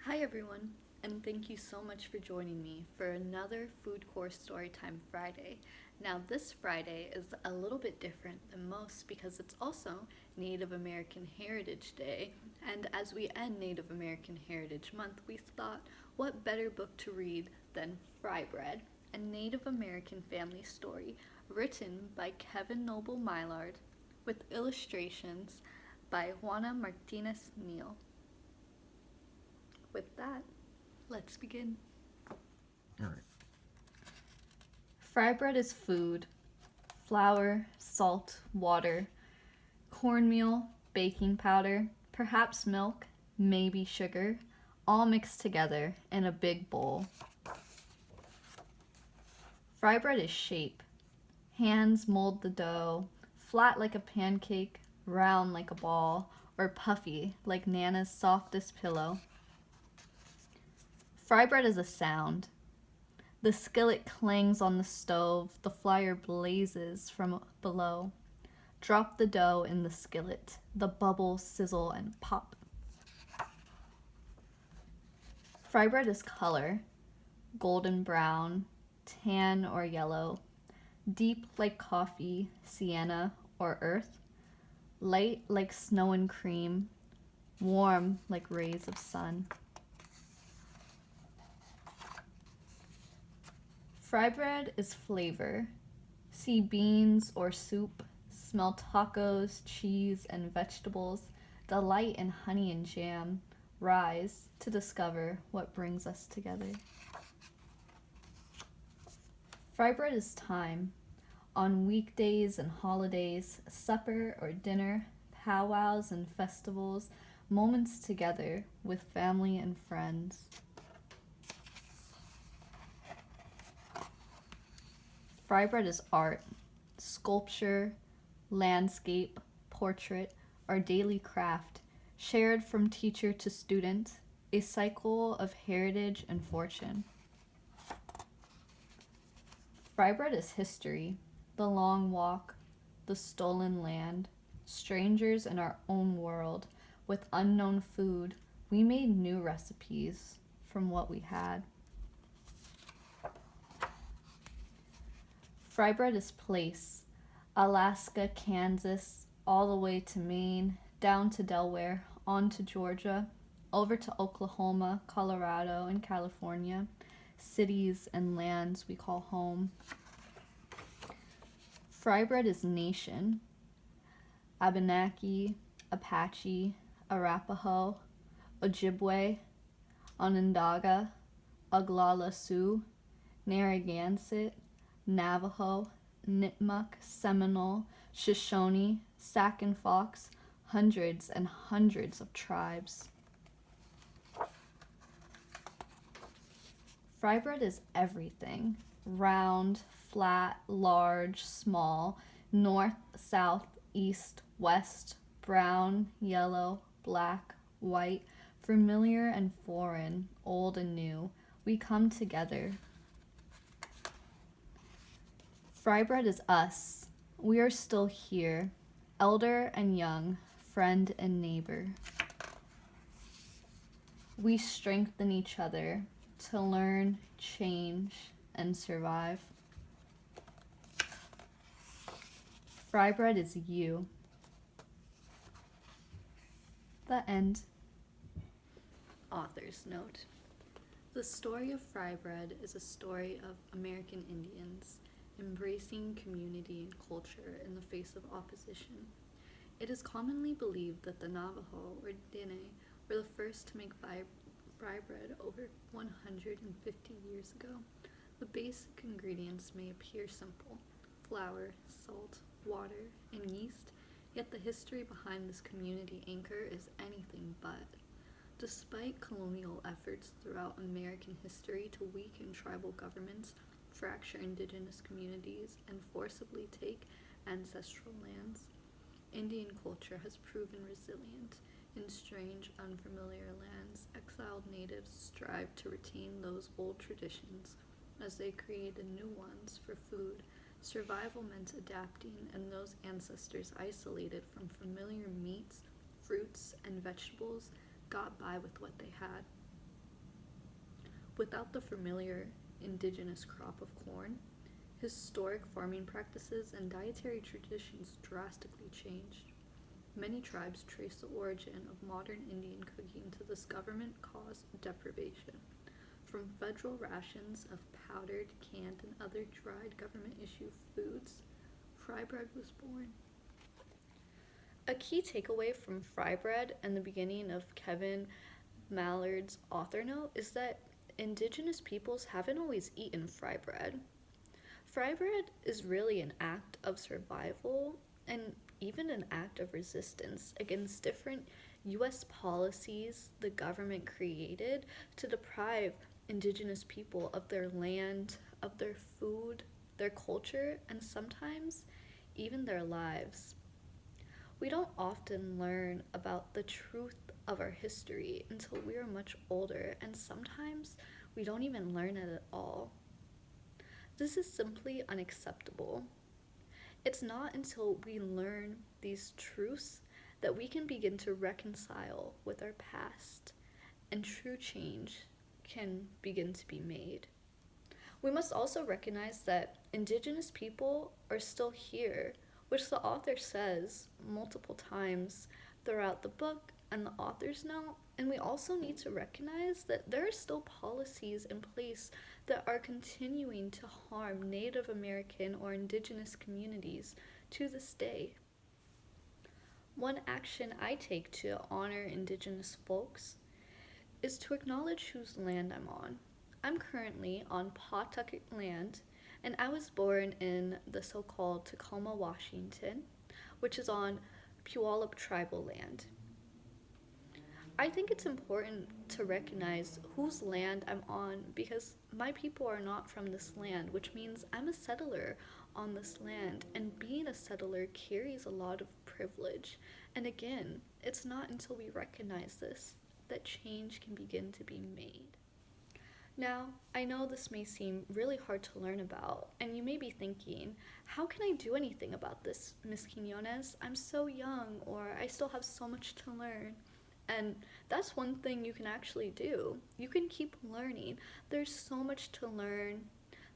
Hi everyone, and thank you so much for joining me for another FoodCorps Storytime Friday. Now, this Friday is a little bit different than most because it's also Native American Heritage Day, and as we end Native American Heritage Month, we thought what better book to read than Fry Bread, a Native American family story written by Kevin Noble Maillard with illustrations by Juana Martinez Neal. With that, let's begin. All right. Fry bread is food. Flour, salt, water, cornmeal, baking powder, perhaps milk, maybe sugar, all mixed together in a big bowl. Fry bread is shape. Hands mold the dough, flat like a pancake, round like a ball, or puffy like Nana's softest pillow. Fry bread is a sound. The skillet clangs on the stove, the fire blazes from below. Drop the dough in the skillet, the bubbles sizzle and pop. Fry bread is color, golden brown, tan or yellow, deep like coffee, sienna, or earth, light like snow and cream, warm like rays of sun. Fry bread is flavor. See beans or soup, smell tacos, cheese, and vegetables, delight in honey and jam, rise to discover what brings us together. Fry bread is time. On weekdays and holidays, supper or dinner, powwows and festivals, moments together with family and friends. Fry bread is art, sculpture, landscape, portrait, our daily craft, shared from teacher to student, a cycle of heritage and fortune. Fry bread is history, the long walk, the stolen land, strangers in our own world, with unknown food, we made new recipes from what we had. Fry bread is place. Alaska, Kansas, all the way to Maine, down to Delaware, on to Georgia, over to Oklahoma, Colorado, and California, cities and lands we call home. Fry bread is nation. Abenaki, Apache, Arapaho, Ojibwe, Onondaga, Oglala Sioux, Narragansett, Navajo, Nipmuc, Seminole, Shoshone, Sac and Fox, hundreds and hundreds of tribes. Fry bread is everything. Round, flat, large, small, north, south, east, west, brown, yellow, black, white, familiar and foreign, old and new. We come together. Fry bread is us. We are still here, elder and young, friend and neighbor. We strengthen each other to learn, change, and survive. Fry bread is you. The end. Author's note. The story of Fry Bread is a story of American Indians embracing community and culture in the face of opposition. It is commonly believed that the Navajo, or Dene, were the first to make fry bread over 150 years ago. The basic ingredients may appear simple: flour, salt, water, and yeast, yet the history behind this community anchor is anything but. Despite colonial efforts throughout American history to weaken tribal governments, fracture indigenous communities, and forcibly take ancestral lands, Indian culture has proven resilient. In strange, unfamiliar lands, exiled natives strive to retain those old traditions as they created new ones for food. Survival meant adapting, and those ancestors isolated from familiar meats, fruits, and vegetables got by with what they had. Without the familiar indigenous crop of corn, historic farming practices and dietary traditions drastically changed. Many tribes trace the origin of modern Indian cooking to this government-caused deprivation. From federal rations of powdered, canned, and other dried government-issue foods, fry bread was born. A key takeaway from fry bread and the beginning of Kevin Mallard's author note is that indigenous peoples haven't always eaten fry bread. Fry bread is really an act of survival and even an act of resistance against different US policies the government created to deprive indigenous people of their land, of their food, their culture, and sometimes even their lives. We don't often learn about the truth of our history until we are much older, and sometimes we don't even learn it at all. This is simply unacceptable. It's not until we learn these truths that we can begin to reconcile with our past, and true change can begin to be made. We must also recognize that indigenous people are still here, which the author says multiple times throughout the book and the author's note, and we also need to recognize that there are still policies in place that are continuing to harm Native American or indigenous communities to this day. One action I take to honor indigenous folks is to acknowledge whose land I'm on. I'm currently on Pawtucket land, and I was born in the so-called Tacoma, Washington, which is on Puyallup tribal land. I think it's important to recognize whose land I'm on because my people are not from this land, which means I'm a settler on this land, and being a settler carries a lot of privilege. And again, it's not until we recognize this that change can begin to be made. Now, I know this may seem really hard to learn about, and you may be thinking, how can I do anything about this, Miss Quiñones? I'm so young, or I still have so much to learn. And that's one thing you can actually do. You can keep learning. There's so much to learn,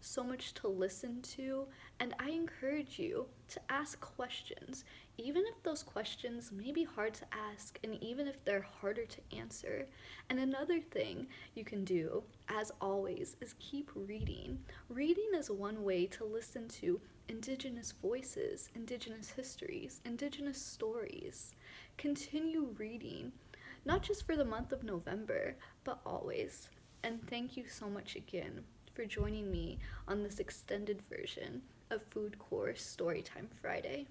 so much to listen to, and I encourage you to ask questions, even if those questions may be hard to ask, and even if they're harder to answer. And another thing you can do, as always, is keep reading. Reading is one way to listen to indigenous voices, indigenous histories, indigenous stories. Continue reading, not just for the month of November, but always. And thank you so much again for joining me on this extended version of FoodCorps Storytime Friday.